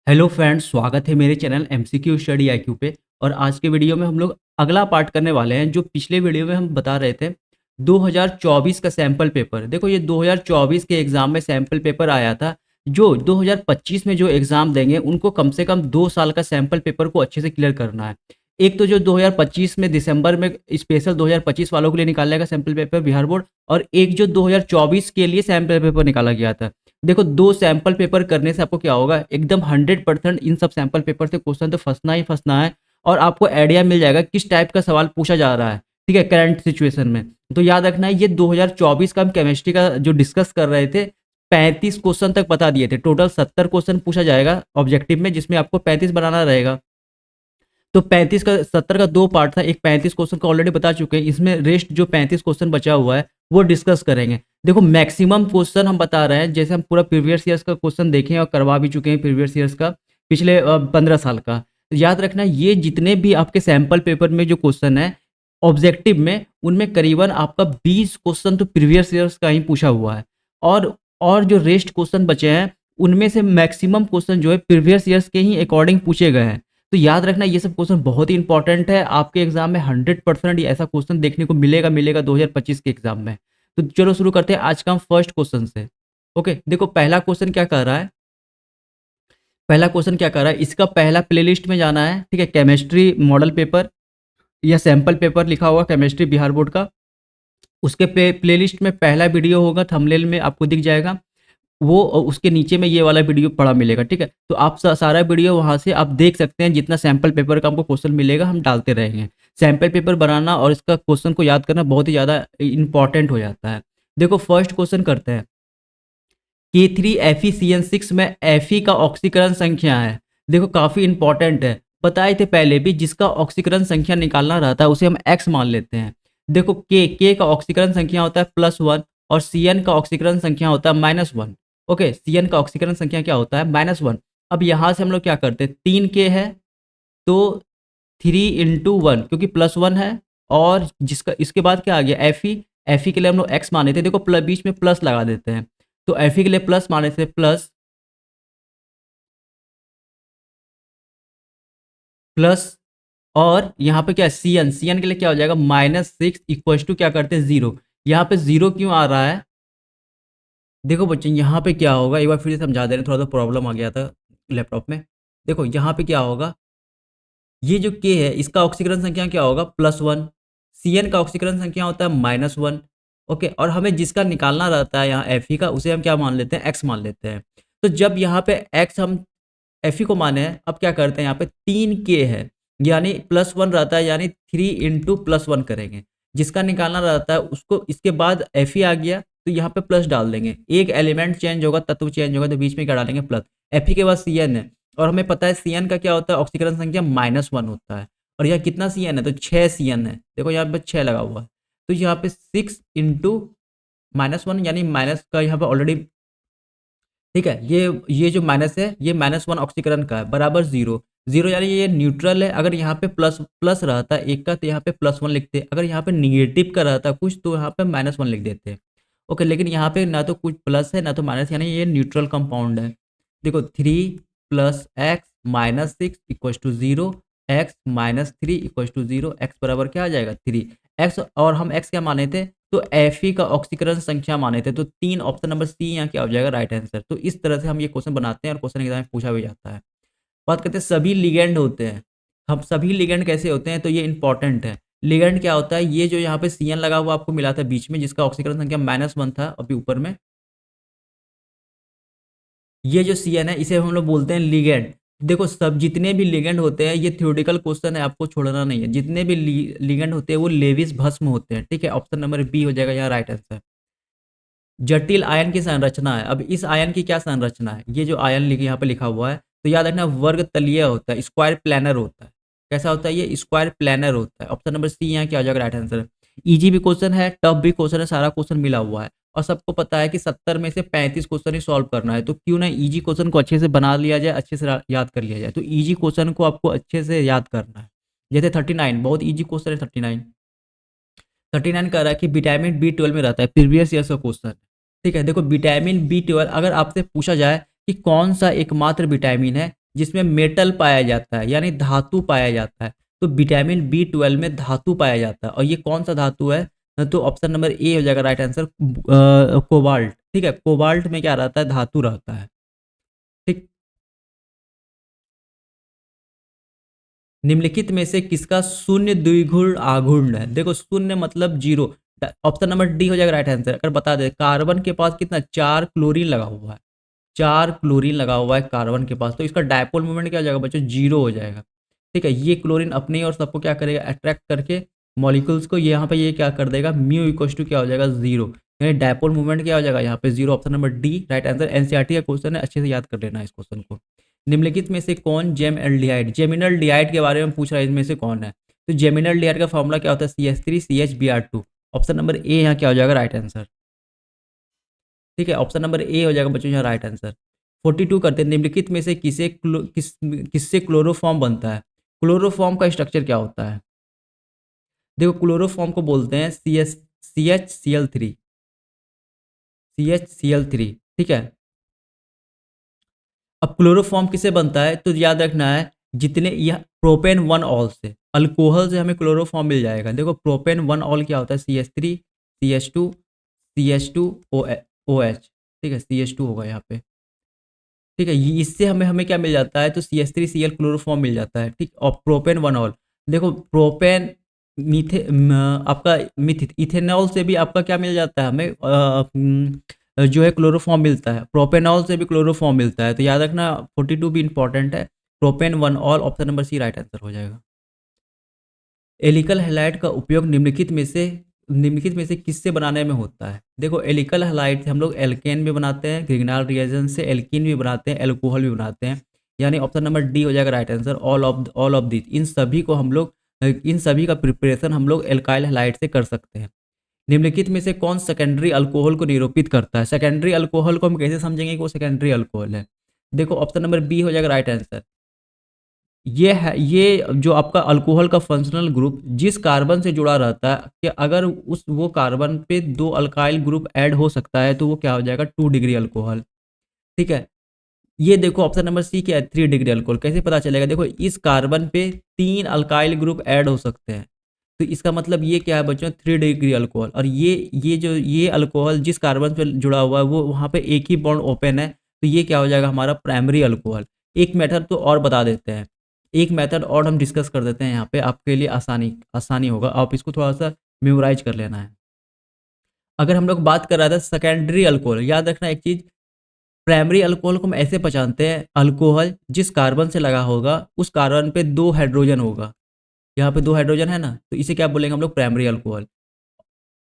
Hello friends, स्वागत है मेरे चैनल एमसीक्यू स्टडी आईक्यू पे। और आज के वीडियो में हम लोग अगला पार्ट करने वाले हैं। जो पिछले वीडियो में हम बता रहे थे 2024 का सैम्पल पेपर। देखो, ये 2024 के एग्ज़ाम में सैम्पल पेपर आया था। जो 2025 में जो एग्ज़ाम देंगे उनको कम से कम 2 साल का सैम्पल पेपर को अच्छे से क्लियर करना है। एक तो जो 2025 में दिसंबर में स्पेशल 2025 वालों के लिए निकाला गया सैम्पल पेपर बिहार बोर्ड, और एक जो 2024 के लिए सैम्पल पेपर निकाला गया था। देखो, 2 सैंपल पेपर करने से आपको क्या होगा, एकदम 100% इन सब सैंपल पेपर से क्वेश्चन तो फँसना ही फँसना है। और आपको आइडिया मिल जाएगा किस टाइप का सवाल पूछा जा रहा है, ठीक है, करंट सिचुएशन में। तो याद रखना है, ये 2024 का हम केमिस्ट्री का जो डिस्कस कर रहे थे, 35 क्वेश्चन तक बता दिए थे। टोटल 70 क्वेश्चन पूछा जाएगा ऑब्जेक्टिव में, जिसमें आपको 35 बनाना रहेगा। तो 35 का 70 का 2 पार्ट था। एक 35 क्वेश्चन का ऑलरेडी बता चुके हैं, इसमें रेस्ट जो 35 क्वेश्चन बचा हुआ है वो डिस्कस करेंगे। देखो, मैक्सिमम क्वेश्चन हम बता रहे हैं, जैसे हम पूरा प्रीवियस ईयर्स का क्वेश्चन देखें और करवा भी चुके हैं प्रीवियस ईयर्स का, पिछले 15 साल का। तो याद रखना, ये जितने भी आपके सैंपल पेपर में जो क्वेश्चन है ऑब्जेक्टिव में, उनमें करीबन आपका 20 क्वेश्चन तो प्रीवियस ईयर्स का ही पूछा हुआ है। और जो रेस्ट क्वेश्चन बचे हैं, उनमें से मैक्सिमम क्वेश्चन जो है प्रीवियस ईयर्स के ही अकॉर्डिंग पूछे गए हैं। तो याद रखना, ये सब क्वेश्चन बहुत ही इंपॉर्टेंट है। आपके एग्जाम में 100% ऐसा क्वेश्चन देखने को मिलेगा 2025 के एग्जाम में। तो चलो शुरू करते हैं आज का हम फर्स्ट क्वेश्चन से। ओके, देखो पहला क्वेश्चन क्या कर रहा है। पहला क्वेश्चन क्या कर रहा है, इसका पहला प्लेलिस्ट में जाना है, ठीक है। केमिस्ट्री मॉडल पेपर या सैंपल पेपर लिखा होगा केमिस्ट्री बिहार बोर्ड का, उसके प्लेलिस्ट में पहला वीडियो होगा, थंबनेल में आपको दिख जाएगा वो, और उसके नीचे में ये वाला वीडियो पड़ा मिलेगा, ठीक है। तो आप सारा वीडियो वहाँ से आप देख सकते हैं। जितना सैंपल पेपर का हमको क्वेश्चन मिलेगा हम डालते रहेंगे। सैंपल पेपर बनाना और इसका क्वेश्चन को याद करना बहुत ही ज़्यादा इंपॉर्टेंट हो जाता है। देखो, फर्स्ट क्वेश्चन करते हैं। K3FeCN6 में Fe का ऑक्सीकरण संख्या है। देखो, काफ़ी इंपॉर्टेंट है, बताए थे पहले भी। जिसका ऑक्सीकरण संख्या निकालना रहता है उसे हम x मान लेते हैं। देखो, K का ऑक्सीकरण संख्या होता है +1 और Cn का ऑक्सीकरण संख्या होता है -1। ओके, Cn का ऑक्सीकरण संख्या क्या होता है, -1। अब यहाँ से हम लोग क्या करते हैं, 3K है तो 3 × 1, क्योंकि +1 है। और जिसका इसके बाद क्या आ गया, Fe के लिए हम लोग x माने थे। देखो, बीच में प्लस लगा देते हैं। तो Fe के लिए प्लस माने थे, प्लस प्लस। और यहाँ पे क्या है, Cn के लिए क्या हो जाएगा, -6 इक्वल्स टू क्या करते हैं, 0। यहाँ पे 0 क्यों आ रहा है, देखो बच्चे, यहाँ पे क्या होगा, एक बार फिर से समझा दे रहे हैं, थोड़ा सा प्रॉब्लम आ गया था लैपटॉप में। देखो, यहाँ पे क्या होगा, ये जो K है इसका ऑक्सीकरण संख्या क्या होगा, +1। Cn का ऑक्सीकरण संख्या होता है -1। ओके, और हमें जिसका निकालना रहता है यहाँ Fe का, उसे हम क्या मान लेते हैं, x मान लेते हैं। तो जब यहाँ पे x हम Fe को माने हैं, अब क्या करते हैं, यहाँ पे 3K है, यानी +1 रहता है, यानी 3 × +1 करेंगे। जिसका निकालना रहता है उसको, इसके बाद Fe आ गया तो यहाँ पे प्लस डाल देंगे। एक एलिमेंट चेंज होगा, तत्व चेंज होगा, तो बीच में क्या डालेंगे, प्लस। Fe के बाद Cn है, और हमें पता है Cn का क्या होता है, ऑक्सीकरण संख्या -1 होता है। और यहाँ कितना Cn है, तो 6 Cn है। देखो, यहाँ पे 6 लगा हुआ है, तो यहाँ पे 6 × -1, यानी माइनस का यहाँ पे ऑलरेडी, ठीक है। ये जो माइनस है, ये -1 ऑक्सीकरण का है, बराबर 0। 0 यानी ये न्यूट्रल है। अगर यहाँ पे प्लस प्लस रहता है एक का, तो यहाँ पे +1 लिखते। अगर यहाँ पे निगेटिव का रहता कुछ, तो यहाँ पे -1 लिख देते। ओके, लेकिन यहाँ पे ना तो कुछ प्लस है ना तो माइनस, यानी ये न्यूट्रल कंपाउंड है। देखो, 3 + x -6 = 0, x - 3 = 0, x बराबर क्या आ जाएगा, 3 x। और हम x क्या माने थे, तो Fe का ऑक्सीकरण संख्या माने थे। तो 3, ऑप्शन नंबर सी यहाँ क्या हो जाएगा, राइट आंसर। तो इस तरह से हम ये क्वेश्चन बनाते हैं और क्वेश्चन एग्जाम में पूछा भी जाता है। बात करते हैं सभी लिगेंड होते हैं। हम सभी लिगेंड कैसे होते हैं, तो ये इंपॉर्टेंट है। लिगेंड क्या होता है, ये जो यहाँ पे Cn लगा हुआ आपको मिला था बीच में, जिसका ऑक्सीकरण संख्या -1 था अभी ऊपर में, ये जो Cn है इसे हम लोग बोलते हैं लिगेंड। देखो, सब जितने भी लिगेंड होते हैं, ये थ्योरेटिकल क्वेश्चन है, आपको छोड़ना नहीं है। जितने भी लिगेंड होते हैं वो लेविस भस्म होते हैं, ठीक है। ऑप्शन नंबर बी हो जाएगा यहाँ राइट आंसर। जटिल आयन की संरचना है। अब इस आयन की क्या संरचना है, ये जो आयन लिखे यहाँ पे लिखा हुआ है, तो याद रखना वर्ग तलीय होता है, स्क्वायर प्लानर होता है। कैसा होता है, ये स्क्वायर प्लानर होता है। ऑप्शन नंबर सी यहाँ क्या हो जाएगा, राइट आंसर। इजी भी क्वेश्चन है, टफ भी क्वेश्चन है, सारा क्वेश्चन मिला हुआ है। और सबको पता है कि 70 में से 35 क्वेश्चन ही सॉल्व करना है, तो क्यों ना इजी क्वेश्चन को अच्छे से बना लिया जाए, अच्छे से याद कर लिया जाए। तो इजी क्वेश्चन को आपको अच्छे से याद करना है। जैसे 39 बहुत इजी क्वेश्चन है। 39 कह रहा है कि विटामिन B12 में रहता है, प्रीवियस ईयर का क्वेश्चन, ठीक है। देखो, विटामिन B12 अगर आपसे पूछा जाए कि कौन सा एकमात्र विटामिन है, जिसमें मेटल पाया जाता है यानी धातु पाया जाता है। तो विटामिन B12 में धातु पाया जाता है और ये कौन सा धातु है? तो ऑप्शन नंबर ए हो जाएगा राइट आंसर, कोबाल्ट। ठीक है, कोबाल्ट में क्या रहता है? धातु रहता है। ठीक। निम्नलिखित में से किसका शून्य द्विगुण आघूर्ण है? देखो शून्य मतलब जीरो। ऑप्शन नंबर डी हो जाएगा राइट आंसर। अगर बता दे, कार्बन के पास कितना? 4 क्लोरीन लगा हुआ है। 4 क्लोरीन लगा हुआ है कार्बन के पास, तो इसका डायपोल मोमेंट क्या हो जाएगा बच्चों? जीरो हो जाएगा। ठीक है, ये क्लोरीन अपने और सबको क्या करेगा? अट्रैक्ट करके मॉलिक्यूल्स को यहाँ पे ये क्या कर देगा? म्यू इक्वल्स टू क्या हो जाएगा? जीरो। यानी डायपोल मूवमेंट क्या हो जाएगा यहाँ पे? Zero. Option number D right answer. NCERT का क्वेश्चन है, अच्छे से याद कर लेना इस क्वेश्चन को। निम्नलिखित में से कौन जेमिनल जेमिनल डिहाइड के बारे में पूछ रहा है, इसमें से कौन है? तो जेमिनल डिहाइड का फॉर्मूला क्या होता है? CH3CHBr2। ऑप्शन नंबर ए यहाँ क्या हो जाएगा? Right answer. ठीक है, ऑप्शन नंबर ए हो जाएगा बच्चों यहाँ राइट आंसर। 42 करते हैं, निम्नलिखित में से किससे क्लोरोफॉर्म बनता है? क्लोरोफॉर्म का स्ट्रक्चर क्या होता है? देखो क्लोरोफॉर्म को बोलते हैं CHCl3। ठीक है, अब क्लोरोफॉर्म किससे बनता है? तो याद रखना है, जितने यह प्रोपेन वन ऑल से, अल्कोहल से हमें क्लोरोफॉर्म मिल जाएगा। देखो प्रोपेन वन ऑल क्या होता है? CH3 CH2 OH। ठीक है, CH2 होगा यहाँ पे। ठीक है, इससे हमें हमें क्या मिल जाता है? तो CH3Cl क्लोरोफॉर्म मिल जाता है। ठीक, और प्रोपेन वन ऑल, देखो प्रोपेन आपका इथेनॉल से भी आपका क्या मिल जाता है हमें? जो है क्लोरोफॉर्म मिलता है। प्रोपेनॉल से भी क्लोरोफॉर्म मिलता है। तो याद रखना 42 भी इंपॉर्टेंट है। Propane one ol, option number C right answer हो जाएगा। एलिकल हैलाइड का उपयोग निम्नलिखित में से किससे बनाने में होता है? देखो एलिकल हैलाइड से हम लोग एल्केन भी बनाते हैं, ग्रिग्नाल रिएजेंट से एल्कीन भी बनाते हैं, एल्कोहल भी बनाते हैं। यानी ऑप्शन नंबर डी हो जाएगा right answer. All of this, इन सभी का प्रिपरेशन हम लोग एल्काइल हैलाइड से कर सकते हैं। निम्नलिखित में से कौन सेकेंडरी अल्कोहल को निरूपित करता है? सेकेंडरी अल्कोहल को हम कैसे समझेंगे कि वो सेकेंडरी अल्कोहल है? देखो ऑप्शन नंबर बी हो जाएगा राइट आंसर। ये जो आपका अल्कोहल का फंक्शनल ग्रुप जिस कार्बन से जुड़ा रहता है, कि अगर उस वो कार्बन पे 2 अल्काइल ग्रुप ऐड हो सकता है तो वो क्या हो जाएगा? 2 डिग्री अल्कोहल। ठीक है, ये देखो ऑप्शन नंबर सी क्या है? 3 डिग्री अल्कोहल। कैसे पता चलेगा? देखो इस कार्बन पे 3 अल्काइल ग्रुप ऐड हो सकते हैं, तो इसका मतलब ये क्या है बच्चों? 3 डिग्री अल्कोहल। और ये अल्कोहल जिस कार्बन पे जुड़ा हुआ है वो वहाँ पे एक ही बॉन्ड ओपन है, तो ये क्या हो जाएगा? हमारा प्राइमरी अल्कोहल। एक मेथड तो और बता देते हैं, एक मेथड और हम डिस्कस कर देते हैं यहाँ पे, आपके लिए आसानी आसानी होगा, आप इसको थोड़ा सा मेमोराइज कर लेना है। अगर हम लोग बात कर रहे थे सेकेंडरी अल्कोहल, याद रखना एक चीज, प्राइमरी अल्कोहल को हम ऐसे पहचानते हैं, अल्कोहल जिस कार्बन से लगा होगा उस कार्बन पे 2 हाइड्रोजन होगा। यहाँ पे 2 हाइड्रोजन है ना, तो इसे क्या बोलेंगे हम लोग? Primary alcohol.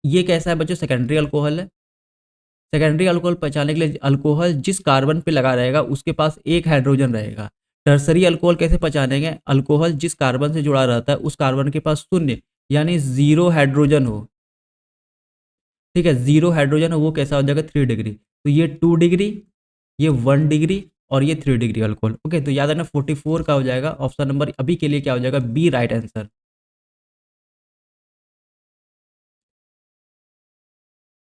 ये कैसा है बच्चों? सेकेंडरी अल्कोहल है। सेकेंडरी अल्कोहल पहचानने के लिए, अल्कोहल जिस कार्बन पे लगा रहेगा उसके पास एक हाइड्रोजन रहेगा। टर्सरी अल्कोहल कैसे पहचानेंगे? अल्कोहल जिस कार्बन से जुड़ा रहता है उस कार्बन के पास शून्य यानी जीरो हाइड्रोजन हो। ठीक है, जीरो हाइड्रोजन हो, वो कैसा हो जाएगा? 3 डिग्री। तो ये 2 डिग्री, ये 1 डिग्री और ये 3 डिग्री अल्कोहल। ओके, तो याद रखना 44 का हो जाएगा ऑप्शन नंबर अभी के लिए क्या हो जाएगा? B right answer.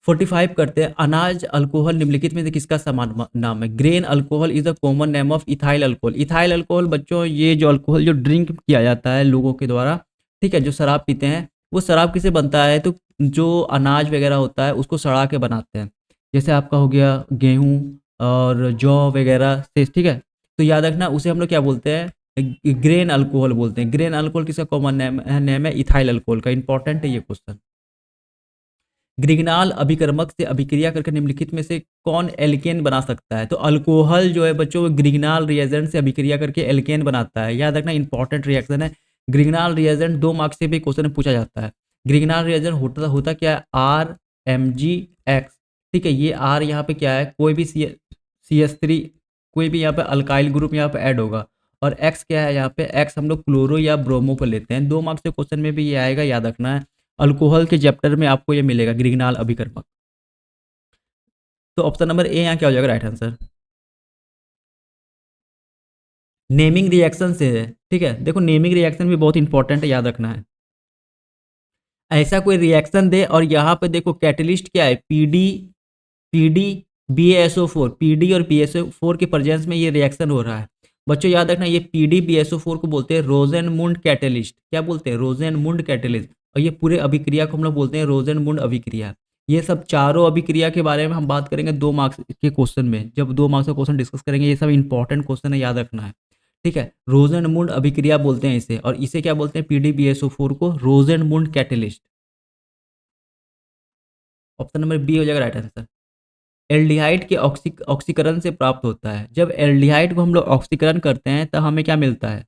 45 करते हैं, अनाज अल्कोहल निम्नलिखित में से किसका समान नाम है? Grain alcohol is the common name of ethyl alcohol. Ethyl alcohol बच्चों ये जो अल्कोहल जो ड्रिंक किया जाता है लोगों के द्वारा, ठीक है, जो शराब पीते हैं, वो शराब किसे बनता है? तो जो अनाज वगैरह होता है उसको सड़ा के बनाते हैं, जैसे आपका हो गया गेहूँ और जौ वगैरह से। ठीक है, तो याद रखना उसे हम लोग क्या बोलते हैं? ग्रेन अल्कोहल बोलते हैं। ग्रेन अल्कोहल किसका कॉमन नेम है? इथाइल अल्कोहल का। इंपॉर्टेंट है ये क्वेश्चन। ग्रिग्नाल अभिकर्मक से अभिक्रिया करके निम्नलिखित में से कौन एल्केन बना सकता है? तो अल्कोहल जो है बच्चों, ग्रिग्नाल रिएजेंट से अभिक्रिया करके एल्केन बनाता है। याद रखना इंपॉर्टेंट रिएक्शन है। ग्रिग्नाल रिएजेंट 2 मार्क्स से भी क्वेश्चन में पूछा जाता है। ग्रिग्नाल रिएजेंट होता क्या है? RMgX। ठीक है, ये R यहाँ पे क्या है? कोई भी CH3, कोई भी यहाँ पे अल्काइल ग्रुप यहाँ पे ऐड होगा, और X क्या है? यहाँ पे X हम लोग क्लोरो या ब्रोमो पर लेते हैं। 2 मार्क्स से क्वेश्चन में भी ये आएगा, याद रखना है। अल्कोहल के चैप्टर में आपको ये मिलेगा, ग्रिग्नाल अभिकर्मक। तो ऑप्शन नंबर ए यहाँ क्या हो जाएगा? Right answer. नेमिंग रिएक्शन से है। ठीक है, देखो नेमिंग रिएक्शन भी बहुत इंपॉर्टेंट है, याद रखना है। ऐसा कोई रिएक्शन दे और यहाँ पे देखो कैटलिस्ट क्या है? पीडी BaSO4, पीडी और BaSO4 के प्रेजेंस में ये रिएक्शन हो रहा है, बच्चों याद रखना, ये PDBSO4 को बोलते हैं रोजेनमुंड कैटेलिस्ट। क्या बोलते हैं? रोजेनमुंड कैटेलिस्ट। और ये पूरे अभिक्रिया को हम लोग बोलते हैं रोजेनमुंड अभिक्रिया। ये सब चारों अभिक्रिया के बारे में हम बात करेंगे 2 मार्क्स के क्वेश्चन में। जब 2 मार्क्स का क्वेश्चन डिस्कस करेंगे, ये सब इंपॉर्टेंट क्वेश्चन है, याद रखना है। ठीक है, रोजेनमुंड अभिक्रिया बोलते हैं इसे, और इसे क्या बोलते हैं? PDBSO4 को रोजेनमुंड कैटेलिस्ट। ऑप्शन नंबर बी हो जाएगा राइट आंसर। एल्डिहाइड के ऑक्सीकरण से प्राप्त होता है। जब एल्डिहाइड को हम लोग ऑक्सीकरण करते हैं तब हमें क्या मिलता है?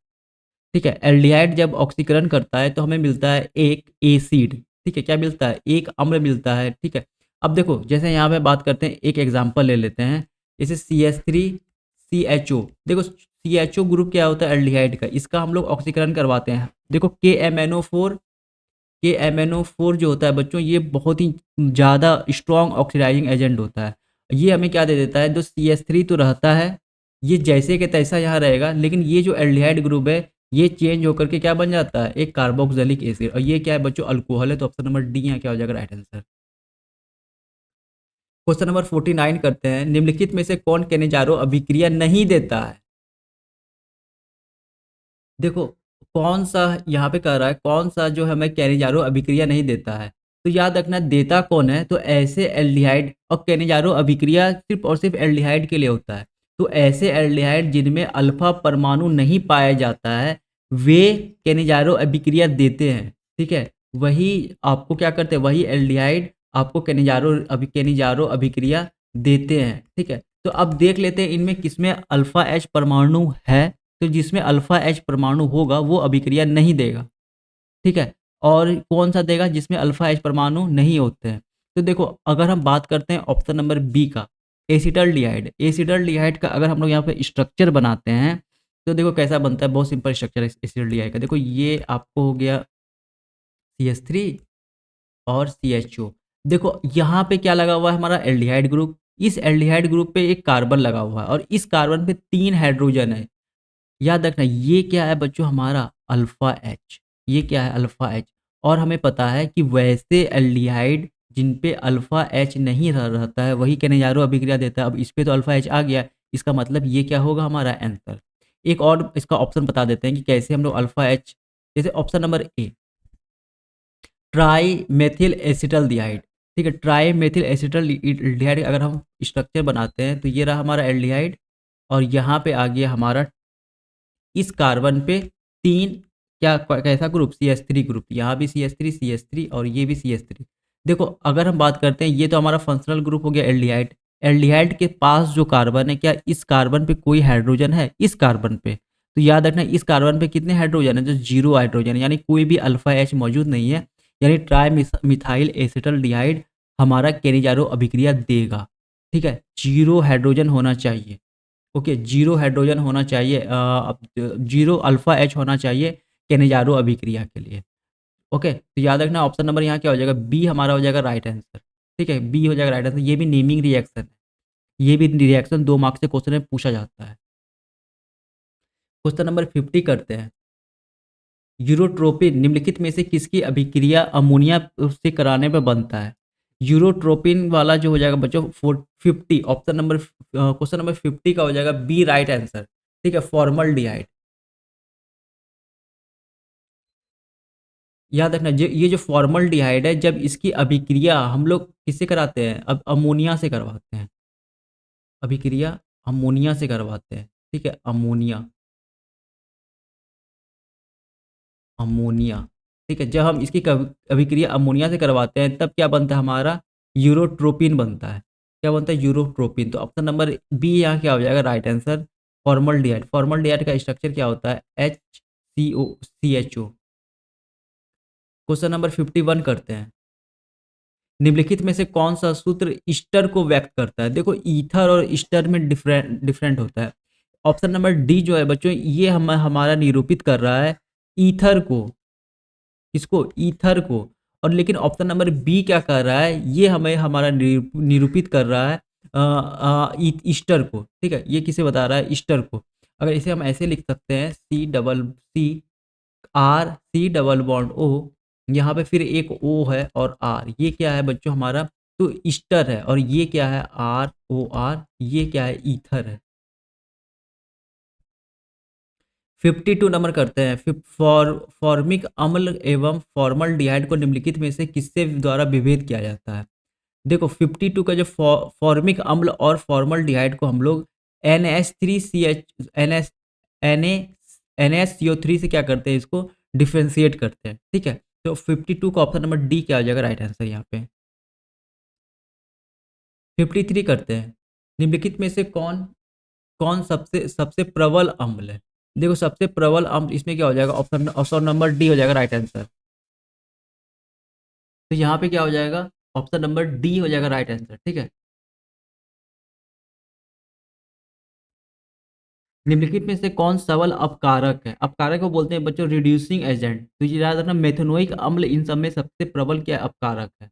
ठीक है, एल्डिहाइड जब ऑक्सीकरण करता है तो हमें मिलता है एक एसिड। ठीक है, क्या मिलता है? एक अम्ल मिलता है। ठीक है, अब देखो जैसे यहाँ पे बात करते हैं, एक एग्जांपल ले लेते हैं, जैसे CH3CHO। देखो CHO ग्रुप क्या होता है? एल्डिहाइड का, इसका हम लोग ऑक्सीकरण करवाते हैं। देखो KMNO4 जो होता है बच्चों, ये बहुत ही ज़्यादा स्ट्रॉन्ग ऑक्सीडाइजिंग एजेंट होता है। ये हमें क्या दे देता है? जो CH3 तो रहता है, ये जैसे के तैसा यहाँ रहेगा, लेकिन ये जो एल्डिहाइड ग्रुप है, ये चेंज होकर के क्या बन जाता है? एक कार्बोक्सिलिक एसिड। और ये क्या है बच्चों? अल्कोहल है। तो ऑप्शन नंबर डी यहाँ क्या हो जाएगा राइट आंसर। क्वेश्चन नंबर 49 करते हैं, निम्नलिखित में से कौन केनेजारो अभिक्रिया नहीं देता है? देखो कौन सा यहाँ पे कह रहा है, कौन सा जो हमें केनेजारो अभिक्रिया नहीं देता है? तो याद रखना, देता कौन है? तो ऐसे एल्डिहाइड, और केनेजारो अभिक्रिया सिर्फ और सिर्फ एल्डिहाइड के लिए होता है। तो ऐसे एल्डिहाइड जिनमें अल्फा परमाणु नहीं पाया जाता है, वे केनेजारो अभिक्रिया देते हैं। ठीक है, वही आपको क्या करते हैं? वही एल्डिहाइड आपको केनेजारो अभिक्रिया देते हैं। ठीक है, तो अब देख लेते हैं इनमें किसमें अल्फा एच परमाणु है। तो जिसमें अल्फा एच परमाणु होगा वो अभिक्रिया नहीं देगा। ठीक है, और कौन सा देगा? जिसमें अल्फा एच परमाणु नहीं होते हैं। तो देखो अगर हम बात करते हैं ऑप्शन नंबर बी का, एसिटल्डिहाइड। एसिटल्डिहाइड का अगर हम लोग यहाँ पे स्ट्रक्चर बनाते हैं तो देखो कैसा बनता है, बहुत सिंपल स्ट्रक्चर है एसिटल्डिहाइड का। देखो ये आपको हो गया CH3 और CHO। देखो यहाँ पे क्या लगा हुआ है? हमारा एल्डिहाइड ग्रुप। इस एल्डिहाइड ग्रुप पे एक कार्बन लगा हुआ है, और इस कार्बन पे 3 हाइड्रोजन है। याद रखना, ये क्या है बच्चों? हमारा अल्फा एच। ये क्या है? Alpha H. और हमें पता है कि वैसे एल्डिहाइड जिन पे अल्फा एच नहीं रहता है, वही केनेजारो अभिक्रिया देता है। अब इस पे तो अल्फा एच आ गया, इसका मतलब ये क्या होगा? हमारा आंसर। एक और इसका ऑप्शन बता देते हैं कि कैसे हम लोग अल्फा एच, जैसे option number A, try methyl acetaldehyde. ठीक है, ट्राई मेथिल एसिटल्डिहाइड अगर हम स्ट्रक्चर बनाते हैं तो ये रहा हमारा एल्डिहाइड, और यहाँ पे आ गया हमारा इस कार्बन पे 3, क्या कैसा ग्रुप? CH3 group. यहाँ भी CH3 और ये भी CH3। देखो अगर हम बात करते हैं, ये तो हमारा फंक्शनल ग्रुप हो गया एल्डिहाइड। एल्डिहाइड के पास जो कार्बन है, क्या इस कार्बन पे कोई हाइड्रोजन है? इस कार्बन पे तो याद रखना, इस कार्बन पे कितने हाइड्रोजन है? जो 0 हाइड्रोजन है, यानी कोई भी अल्फा एच मौजूद नहीं है। यानी ट्राई मिथाइल एसिटल्डिहाइड हमारा केनिजारो अभिक्रिया देगा। ठीक है, 0 हाइड्रोजन होना चाहिए। ओके, 0 हाइड्रोजन होना चाहिए, 0 अल्फा एच होना चाहिए केनेजारो अभिक्रिया के लिए। ओके, तो याद रखना ऑप्शन नंबर यहाँ क्या हो जाएगा? बी हमारा हो जाएगा राइट आंसर। ठीक है, बी हो जाएगा राइट आंसर। ये भी नेमिंग रिएक्शन है, ये भी रिएक्शन 2 मार्क्स के क्वेश्चन में पूछा जाता है। क्वेश्चन नंबर 50 करते हैं, यूरोट्रोपिन निम्नलिखित में से किसकी अभिक्रिया अमोनिया से कराने पर बनता है? यूरोट्रोपिन वाला जो हो जाएगा बच्चों 50, ऑप्शन नंबर क्वेश्चन नंबर 50 का हो जाएगा बी राइट आंसर। ठीक है, फॉर्मल्डिहाइड। याद रखना, ये जो फॉर्मल्डिहाइड है, जब इसकी अभिक्रिया हम लोग किससे कराते हैं? अब अमोनिया से करवाते हैं। अभिक्रिया अमोनिया से करवाते हैं। ठीक है, अमोनिया, अमोनिया। ठीक है, जब हम इसकी अभिक्रिया अमोनिया से करवाते हैं तब क्या बनता है? हमारा यूरोट्रोपिन बनता है। क्या बनता है? यूरोट्रोपिन। तो ऑप्शन नंबर बी यहाँ क्या हो जाएगा राइट आंसर? फॉर्मल्डिहाइड। फॉर्मल्डिहाइड का स्ट्रक्चर क्या होता है? HCO CHO। क्वेश्चन नंबर 51 करते हैं, निम्नलिखित में से कौन सा सूत्र ईस्टर को व्यक्त करता है? देखो ईथर और ईस्टर में डिफरेंट डिफरेंट होता है। ऑप्शन नंबर डी जो है बच्चों, ये हमारा निरूपित कर रहा है ईथर को। किसको? ईथर को। और लेकिन ऑप्शन नंबर बी क्या कर रहा है? ये हमें हमारा निरूपित कर रहा है ईस्टर को। ठीक है, ये किसे बता रहा है? ईस्टर को। अगर इसे हम ऐसे लिख सकते हैं, C RC बॉन्ड O, यहाँ पे फिर एक O है और R, ये क्या है बच्चों? हमारा तो ईस्टर है। और ये क्या है? ROR, ये क्या है? ईथर है। 52 नंबर करते हैं। फॉर्मिक अम्ल एवं फॉर्मल्डिहाइड को निम्नलिखित में से किससे द्वारा विभेद किया जाता है? देखो 52 का जो फॉर्मिक अम्ल और फॉर्मल्डिहाइड को हम लोग NH3CH NS Na NaCO3 से क्या करते हैं, इसको डिफरेंशिएट करते हैं। ठीक है, तो 52 का ऑप्शन नंबर डी क्या हो जाएगा राइट आंसर यहाँ पे। 53 करते हैं। निम्नलिखित में से कौन कौन सबसे सबसे प्रबल अम्ल है? देखो सबसे प्रबल अम्ल इसमें क्या हो जाएगा, ऑप्शन ऑप्शन नंबर डी हो जाएगा राइट आंसर। तो यहाँ पे क्या हो जाएगा, ऑप्शन नंबर डी हो जाएगा राइट आंसर। ठीक है, निम्नलिखित में से कौन सबल अपकारक है? अपकारक को बोलते हैं बच्चों रिड्यूसिंग एजेंट। तो ये याद रखना, मेथनोइक अम्ल इन सब में सबसे प्रबल क्या अपकारक है?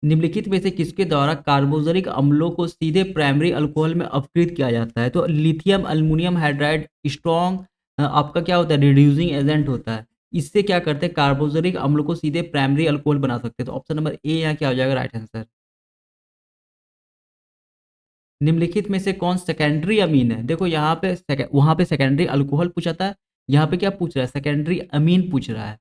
निम्नलिखित में से किसके द्वारा कार्बोक्सिलिक अम्लों को सीधे प्राइमरी अल्कोहल में अपकृत किया जाता है? तो लिथियम अल्युमिनियम हाइड्राइड स्ट्रॉन्ग आपका क्या होता है, रिड्यूसिंग एजेंट होता है। इससे क्या करते हैं, कार्बोक्सिलिक अम्लों को सीधे प्राइमरी अल्कोहल बना सकते हैं। तो ऑप्शन नंबर ए यहाँ क्या हो जाएगा राइट आंसर। निम्नलिखित में से कौन सेकेंडरी अमीन है? देखो यहाँ पे वहां पे सेकेंडरी अल्कोहल पूछा था, यहाँ पे क्या पूछ रहा है, सेकेंडरी अमीन पूछ रहा है।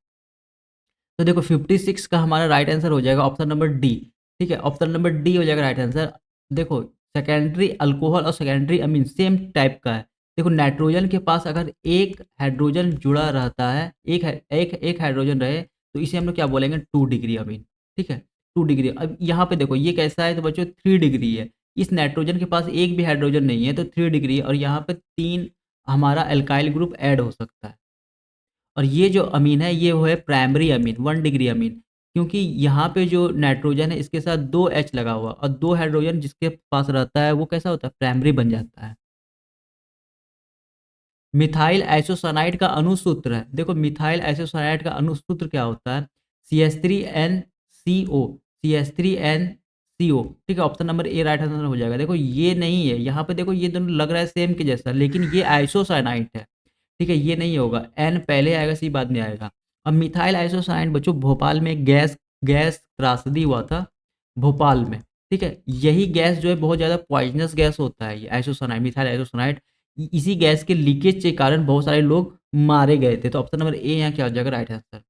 तो देखो 56 का हमारा राइट आंसर हो जाएगा ऑप्शन नंबर डी। ठीक है, ऑप्शन नंबर डी हो जाएगा राइट आंसर। देखो सेकेंडरी अल्कोहल और सेकेंडरी अमीन सेम टाइप का है। देखो नाइट्रोजन के पास अगर एक हाइड्रोजन जुड़ा रहता है, एक हाइड्रोजन रहे, तो इसे हम लोग क्या बोलेंगे, 2 डिग्री अमीन। ठीक है, 2 डिग्री। अब यहाँ पे देखो ये कैसा है, तो बच्चों 3 डिग्री है। इस नाइट्रोजन के पास एक भी हाइड्रोजन नहीं है, तो 3 डिग्री, और यहाँ पे 3 हमारा एल्काइल ग्रुप ऐड हो सकता है। और ये जो अमीन है ये वो है प्राइमरी अमीन, 1 डिग्री अमीन। क्योंकि यहाँ पे जो नाइट्रोजन है इसके साथ 2 H लगा हुआ, और 2 हाइड्रोजन जिसके पास रहता है वो कैसा होता है, प्राइमरी बन जाता है। मिथाइल आइसोसानाइड का अणुसूत्र है। देखो मिथाइल आइसोसानाइड का अणुसूत्र क्या होता है, CH3NCO। CH3NCO। ठीक है, option number A right answer हो जाएगा। देखो ये नहीं है, यहाँ पे देखो ये दोनों लग रहा है सेम के जैसा, लेकिन ये आइसोसाइनाइड है। ठीक है, ये नहीं होगा, एन पहले आएगा सी बाद में आएगा। अब मिथाइल आइसोसाइनाइड बच्चों भोपाल में गैस गैस त्रासदी हुआ था भोपाल में। ठीक है, यही गैस जो है बहुत ज़्यादा पॉइजनस गैस होता है, ये आइसोसाइनाइड, मिथाइल आइसोसाइनाइड। इसी गैस के लीकेज के कारण बहुत सारे लोग मारे गए थे। तो ऑप्शन नंबर ए यहाँ क्या हो जाएगा राइट आंसर।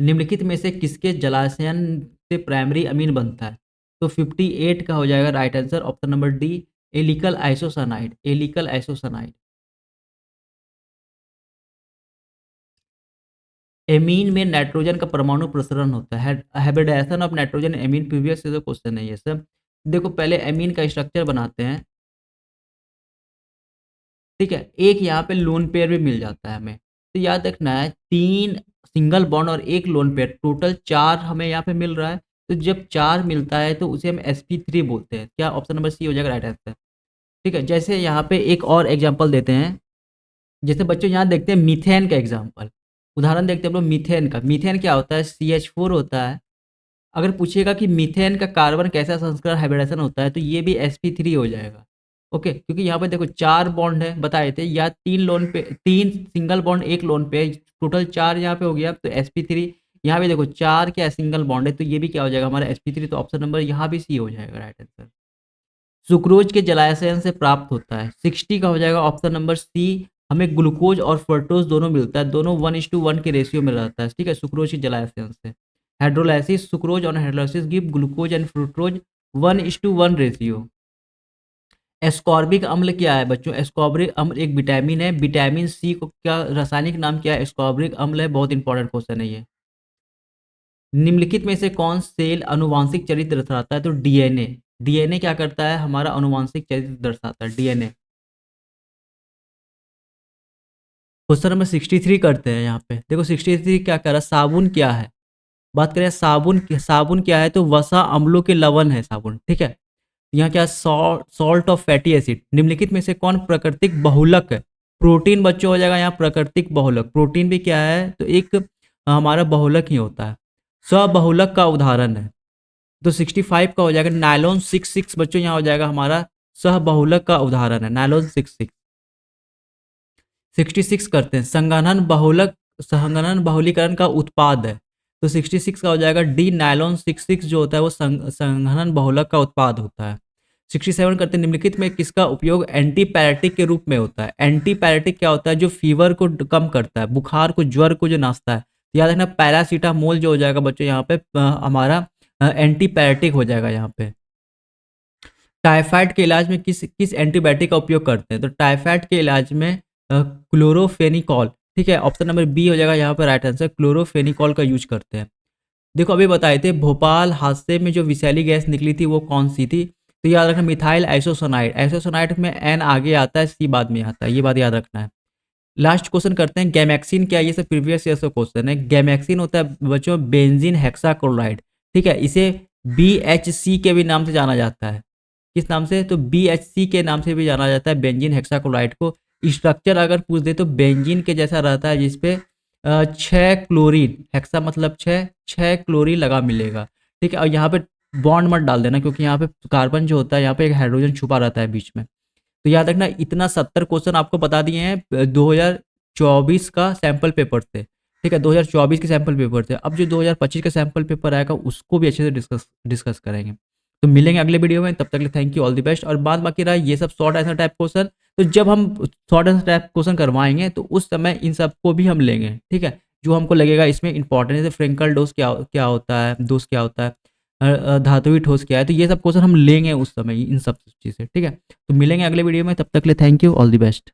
निम्नलिखित में से किसके जलाशयन से प्राइमरी अमीन बनता है? तो 58 का हो जाएगा right answer, option number D, alkyl isocyanide. Alkyl isocyanide. Amine में नाइट्रोजन का परमाणु प्रसरण होता है, hybridisation of nitrogen amine. Previous से तो क्वेश्चन है ये सब। देखो पहले एमीन का स्ट्रक्चर बनाते हैं। ठीक है, एक यहाँ पे लोन पेयर भी मिल जाता है हमें। तो याद रखना है 3 सिंगल बॉन्ड और 1 लोन पेयर, टोटल 4 हमें यहाँ पे मिल रहा है। तो जब 4 मिलता है तो उसे हम sp3 बोलते हैं। क्या ऑप्शन नंबर सी हो जाएगा राइट आंसर। ठीक है, जैसे यहाँ पे एक और एग्जाम्पल देते हैं। जैसे बच्चों यहाँ देखते हैं मीथेन का एग्जाम्पल, उदाहरण देखते हैं हम लोग मीथेन का। मीथेन क्या होता है, CH4 होता है। अगर पूछिएगा कि मीथेन का कार्बन कैसा संस्करण हाइब्रिडेशन होता है, तो ये भी sp3 हो जाएगा। ओके, क्योंकि यहाँ पे देखो 4 बॉन्ड है बताए थे, या 3 लोन पे, 3 सिंगल बॉन्ड 1 लोन पे, टोटल 4 यहाँ पे हो गया। तो sp3, यहाँ पे देखो 4 क्या सिंगल बॉन्ड है, तो ये भी क्या हो जाएगा हमारा sp3। तो ऑप्शन नंबर यहाँ भी सी हो जाएगा राइट आंसर। सुक्रोज के जलाशयन से प्राप्त होता है, 60 का हो जाएगा ऑप्शन नंबर सी। हमें ग्लूकोज और फ्रक्टोज दोनों मिलता है, दोनों 1:1 के रेशियो में रहता है। ठीक है, सुक्रोज के जलाशयन से। हाइड्रोलाइसिस सुक्रोज और hydrolysis give glucose and fructose 1:1 ratio. Ascorbic अम्ल क्या है बच्चों? एस्कॉर्बिक अम्ल एक विटामिन है। विटामिन सी को क्या रासायनिक नाम क्या है? एस्कॉर्बिक अम्ल है। बहुत इंपॉर्टेंट क्वेश्चन है ये। निम्नलिखित में से कौन सेल अनुवांशिक चरित्र दर्शाता है? तो डीएनए। डीएनए क्या करता है, हमारा अनुवांशिक चरित्र दर्शाता है, डीएनए। क्वेश्चन नंबर 63 करते हैं। यहाँ पे देखो 63 क्या कर रहा है, साबुन क्या है? बात करें साबुन साबुन क्या है, तो वसा अम्लों के लवण है साबुन। ठीक है, यहाँ क्या, सॉल्ट ऑफ फैटी एसिड। निम्नलिखित में से कौन प्राकृतिक बहुलक है? प्रोटीन बच्चों हो जाएगा यहाँ प्राकृतिक बहुलक। प्रोटीन भी क्या है, तो एक हमारा बहुलक ही होता है, सबहुलक का उदाहरण है। तो 65 का हो जाएगा नायलॉन 66 बच्चों, यहाँ हो जाएगा हमारा सहबहुलक का उदाहरण है, नायलॉन 66। 66 करते हैं, संघनन बहुलीकरण का उत्पाद है। तो 66 का हो जाएगा डी, नायलॉन 66 जो होता है वो संघनन बहुलक का उत्पाद होता है। 67 करते हैं निम्नलिखित में किसका उपयोग एंटीपायरेटिक के रूप में होता है। एंटीपायरेटिक क्या होता है, जो फीवर को कम करता है, बुखार को, ज्वर को जो नाचता है। तो याद रखना पैरासीटामोल जो हो जाएगा बच्चों यहाँ पे हमारा एंटीपायरेटिक हो जाएगा यहाँ पे। टाइफाइड के इलाज में किस किस एंटीबायोटिक का उपयोग करते हैं, तो टाइफाइड के इलाज में क्लोरोफेनिकॉल, ठीक है, ऑप्शन नंबर बी हो जाएगा यहाँ पर राइट आंसर, क्लोरोफेनिकॉल का यूज करते हैं। देखो अभी बताए थे भोपाल हादसे में जो विषैली गैस निकली थी वो कौन सी थी, तो याद रखना मिथाइल आइसोसानाइड। आइसोसानाइड में एन आगे आता है, सी बाद में आता है, ये बात याद रखना है। लास्ट क्वेश्चन करते हैं, गैमेक्सिन क्या है, ये सब प्रीवियस ईयर से क्वेश्चन है। गैमेक्सिन होता है बच्चों बेंजीन हेक्साक्लोराइड, ठीक है, इसे BHC के भी नाम से जाना जाता है। किस नाम से, तो BHC के नाम से भी जाना जाता है बेंजीन हेक्साक्लोराइड को। स्ट्रक्चर अगर पूछ दे तो बेंजीन के जैसा रहता है, जिसपे 6 क्लोरीन, हेक्सा मतलब 6 क्लोरीन लगा मिलेगा, ठीक है। और यहाँ पे बॉन्ड मत डाल देना, क्योंकि यहाँ पे कार्बन जो होता है यहाँ पे एक हाइड्रोजन छुपा रहता है बीच में। तो याद रखना इतना 70 क्वेश्चन आपको बता दिए हैं 2024 का सैंपल पेपर से, ठीक है, 2024 के सैंपल पेपर से। अब जो 2025 का सैंपल पेपर आएगा उसको भी अच्छे से डिस्कस करेंगे। तो मिलेंगे अगले वीडियो में, तब तक के लिए thank you, all the best. और बात बाकी रहा ये सब शॉर्ट आंसर टाइप क्वेश्चन, तो जब हम शॉर्ट आंसर टाइप क्वेश्चन करवाएंगे तो उस समय इन सबको भी हम लेंगे, ठीक है, जो हमको लगेगा इसमें इंपॉर्टेंट है। फ्रेंकल डोज क्या होता है, दोष क्या होता है, धातुई ठोस क्या है, तो ये सब क्वेश्चन हम लेंगे उस समय इन सब चीज़ें, ठीक है। तो मिलेंगे अगले वीडियो में, तब तक के लिए thank you, all the best.